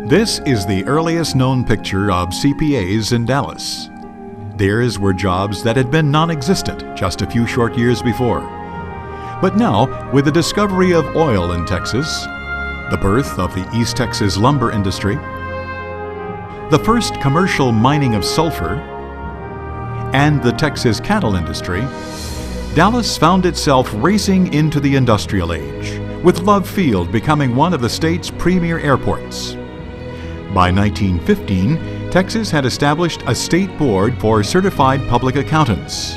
This is the earliest known picture of CPAs in Dallas. Theirs were jobs that had been non-existent just a few short years before. But now, with the discovery of oil in Texas, the birth of the East Texas lumber industry, the first commercial mining of sulfur, and the Texas cattle industry, Dallas found itself racing into the industrial age, with Love Field becoming one of the state's premier airports. By 1915, Texas had established a state board for certified public accountants,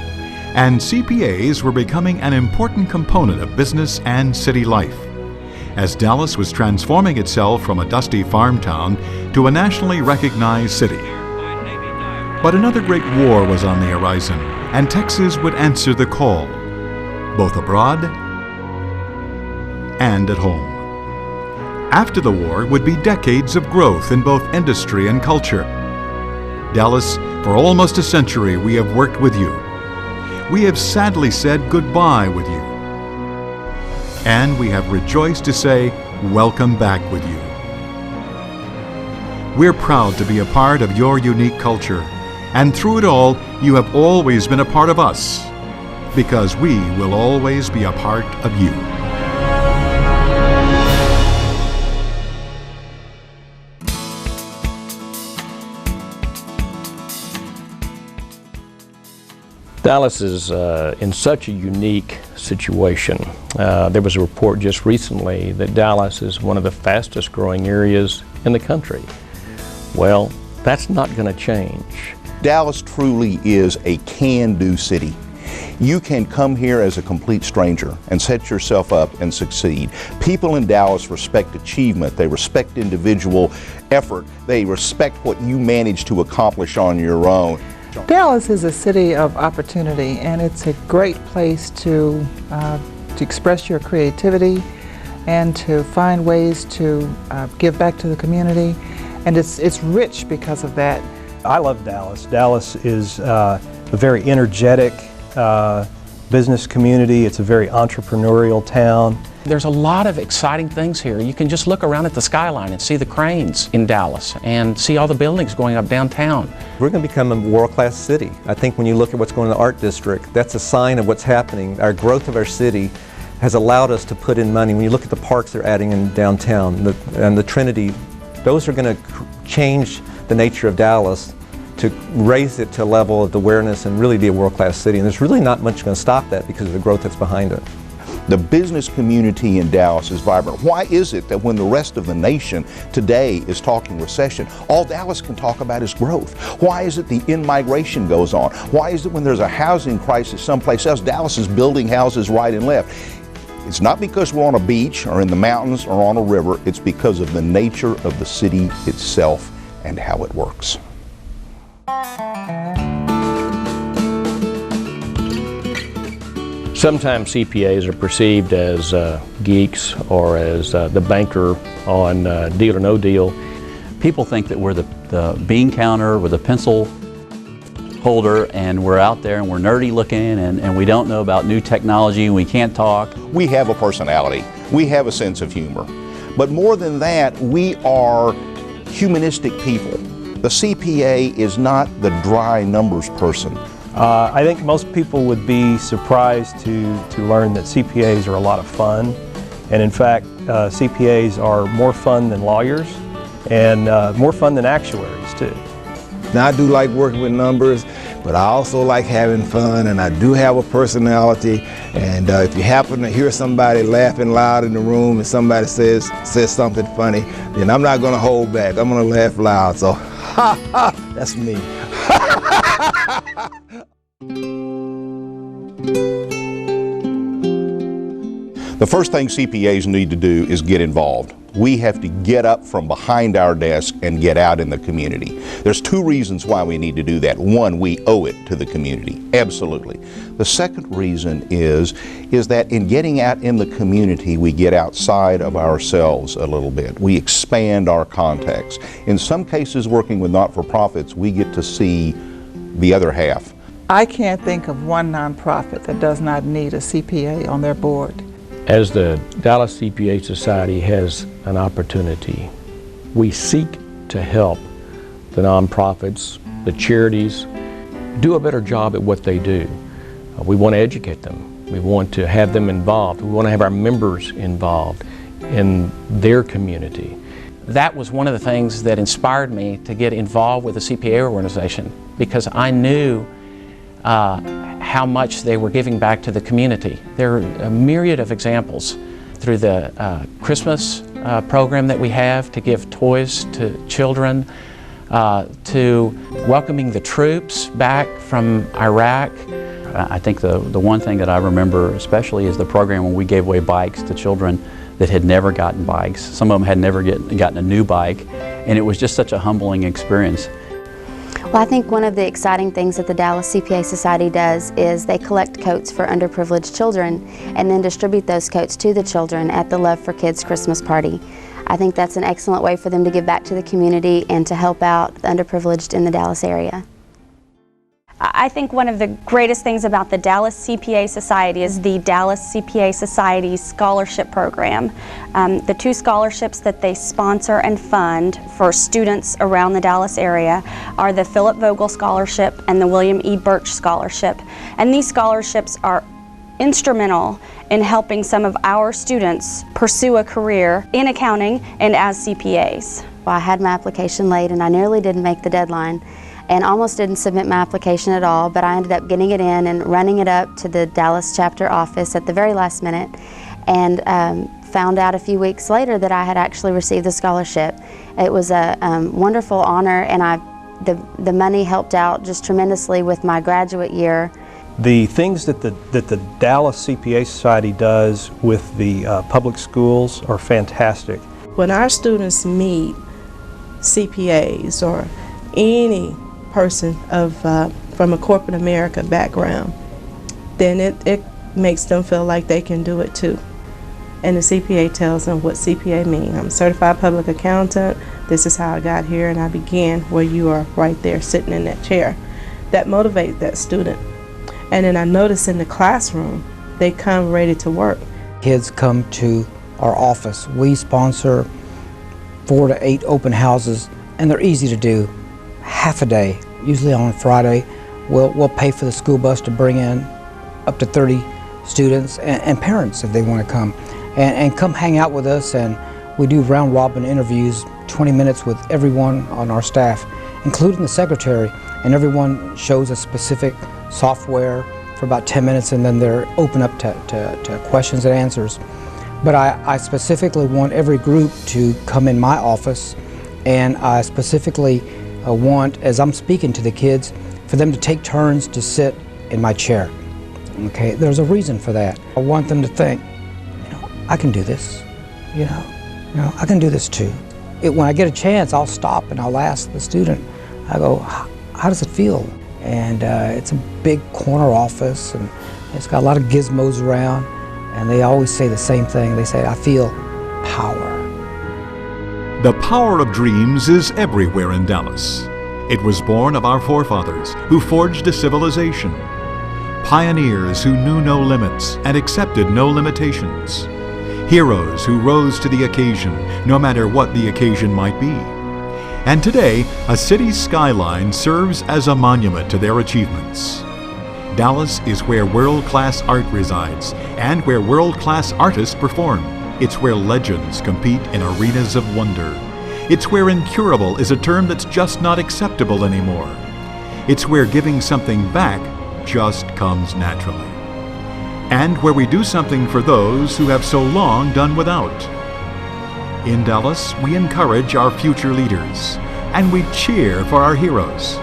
and CPAs were becoming an important component of business and city life, as Dallas was transforming itself from a dusty farm town to a nationally recognized city. But another great war was on the horizon, and Texas would answer the call, both abroad and at home. After the war would be decades of growth in both industry and culture. Dallas, for almost a century we have worked with you. We have sadly said goodbye with you. And we have rejoiced to say welcome back with you. We're proud to be a part of your unique culture, and through it all, you have always been a part of us, because we will always be a part of you. Dallas is in such a unique situation. There was a report just recently that Dallas is one of the fastest growing areas in the country. Well, that's not going to change. Dallas truly is a can-do city. You can come here as a complete stranger and set yourself up and succeed. People in Dallas respect achievement. They respect individual effort. They respect what you manage to accomplish on your own. Dallas is a city of opportunity, and it's a great place to express your creativity and to find ways to give back to the community, and it's rich because of that. I love Dallas. Dallas is a very energetic business community. It's a very entrepreneurial town. There's a lot of exciting things here. You can just look around at the skyline and see the cranes in Dallas and see all the buildings going up downtown. We're going to become a world-class city. I think when you look at what's going on in the art district, that's a sign of what's happening. Our growth of our city has allowed us to put in money. When you look at the parks they're adding in downtown and the Trinity, those are going to change the nature of Dallas to raise it to a level of awareness and really be a world-class city. And there's really not much going to stop that because of the growth that's behind it. The business community in Dallas is vibrant. Why is it that when the rest of the nation today is talking recession, all Dallas can talk about is growth? Why is it the in-migration goes on? Why is it when there's a housing crisis someplace else, Dallas is building houses right and left? It's not because we're on a beach or in the mountains or on a river. It's because of the nature of the city itself and how it works. Sometimes CPAs are perceived as geeks or as the banker on Deal or No Deal. People think that we're the bean counter with a pencil holder, and we're out there and we're nerdy looking and we don't know about new technology and we can't talk. We have a personality. We have a sense of humor. But more than that, we are humanistic people. The CPA is not the dry numbers person. I think most people would be surprised to learn that CPAs are a lot of fun. And in fact, CPAs are more fun than lawyers and more fun than actuaries too. Now, I do like working with numbers, but I also like having fun, and I do have a personality. And if you happen to hear somebody laughing loud in the room and somebody says something funny, then I'm not going to hold back. I'm going to laugh loud. So, ha ha, that's me. The first thing CPAs need to do is get involved. We have to get up from behind our desk and get out in the community. There's two reasons why we need to do that. One, we owe it to the community, absolutely. The second reason is that in getting out in the community, we get outside of ourselves a little bit. We expand our contacts. In some cases, working with not-for-profits, we get to see the other half. I can't think of one nonprofit that does not need a CPA on their board. As the Dallas CPA Society has an opportunity, we seek to help the nonprofits, the charities, do a better job at what they do. We want to educate them. We want to have them involved. We want to have our members involved in their community. That was one of the things that inspired me to get involved with the CPA organization, because I knew how much they were giving back to the community. There are a myriad of examples through the Christmas program that we have to give toys to children, to welcoming the troops back from Iraq. I think the one thing that I remember especially is the program when we gave away bikes to children that had never gotten bikes. Some of them had never gotten a new bike, and it was just such a humbling experience. Well, I think one of the exciting things that the Dallas CPA Society does is they collect coats for underprivileged children and then distribute those coats to the children at the Love for Kids Christmas party. I think that's an excellent way for them to give back to the community and to help out the underprivileged in the Dallas area. I think one of the greatest things about the Dallas CPA Society is the Dallas CPA Society Scholarship Program. The two scholarships that they sponsor and fund for students around the Dallas area are the Philip Vogel Scholarship and the William E. Birch Scholarship. And these scholarships are instrumental in helping some of our students pursue a career in accounting and as CPAs. Well, I had my application late and I nearly didn't make the deadline and almost didn't submit my application at all, but I ended up getting it in and running it up to the Dallas chapter office at the very last minute, and found out a few weeks later that I had actually received the scholarship. It was a wonderful honor, and the money helped out just tremendously with my graduate year. The things that the Dallas CPA Society does with the public schools are fantastic. When our students meet CPAs or any person from a corporate America background, then it makes them feel like they can do it too. And the CPA tells them what CPA means. I'm a certified public accountant, this is how I got here, and I began where you are right there sitting in that chair. That motivates that student. And then I notice in the classroom, they come ready to work. Kids come to our office. We sponsor 4 to 8 open houses, and they're easy to do. Half a day, usually on Friday, we'll pay for the school bus to bring in up to 30 students and parents if they want to come, and come hang out with us. And we do round robin interviews, 20 minutes with everyone on our staff, including the secretary, and everyone shows a specific software for about 10 minutes, and then they're open up to questions and answers. But I specifically want every group to come in my office, and I specifically want, as I'm speaking to the kids, for them to take turns to sit in my chair. Okay, there's a reason for that. I want them to think, I can do this. You know, I can do this too. When I get a chance, I'll stop and I'll ask the student. I go, how does it feel? And it's a big corner office, and it's got a lot of gizmos around, and they always say the same thing. They say, I feel power. The power of dreams is everywhere in Dallas. It was born of our forefathers who forged a civilization. Pioneers who knew no limits and accepted no limitations. Heroes who rose to the occasion, no matter what the occasion might be. And today, a city's skyline serves as a monument to their achievements. Dallas is where world-class art resides and where world-class artists perform. It's where legends compete in arenas of wonder. It's where incurable is a term that's just not acceptable anymore. It's where giving something back just comes naturally. And where we do something for those who have so long done without. In Dallas, we encourage our future leaders, and we cheer for our heroes.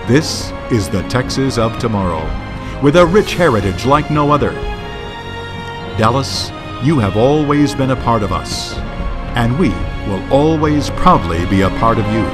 This is the Texas of tomorrow, with a rich heritage like no other. Dallas, you have always been a part of us, and we will always proudly be a part of you.